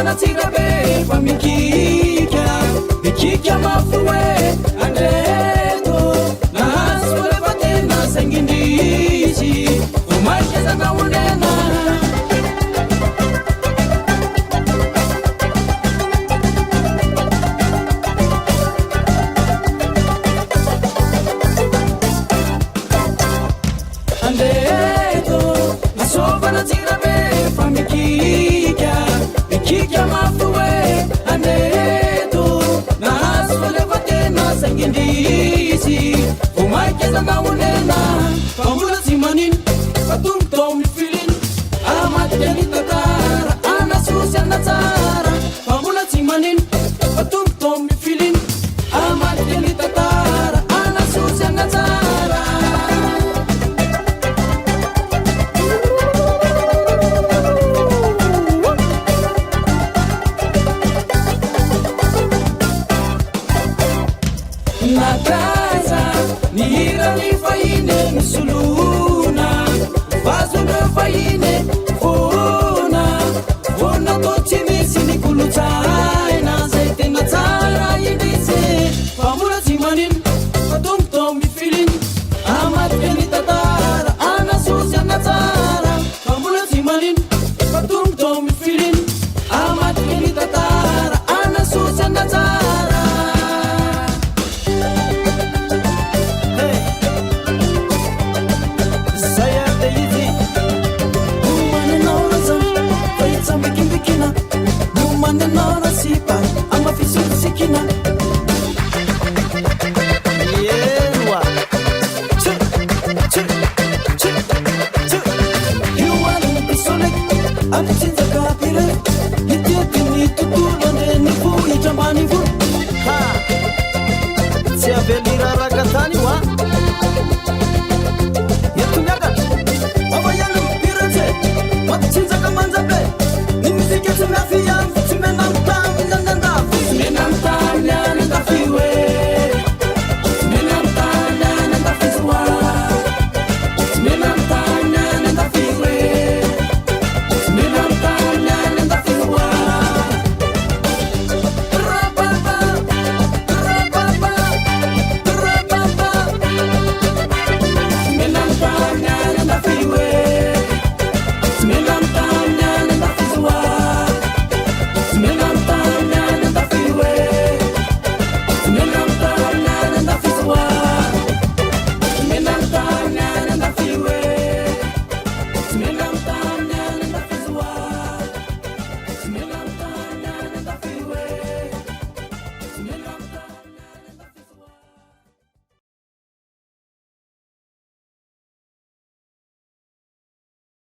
nasofanatirabe fa mikika mikika mafoe andreto nahasolefatena sangindrizy omakezanaonena andreto nasofanatirabe fa mikika mikika mafoe andreto nahasolefatena sangindrizy omakezanaonena fambola tsy manino fatombo tao mifiliny amatikany tatara anasosy anatsara fambola tsy manino fatombo tao mifiliny amatikany tatara anasosy anatsara nakaza nihirany fahine misolona vazonre fahine vona vona to tsy misy ny kolotsaina zay tena tsara indrizy fambola tsy manino fatombo tao mifiliny amatikany tatara anasosy anatsara fambola tsy manino fatombo tao mifiliny amatikany tatara anasosy anatsara Sipa, I'm a fish sikina. Yeah, you want to be so like I'm in the copy. You need to do and then you put it on money. Ha.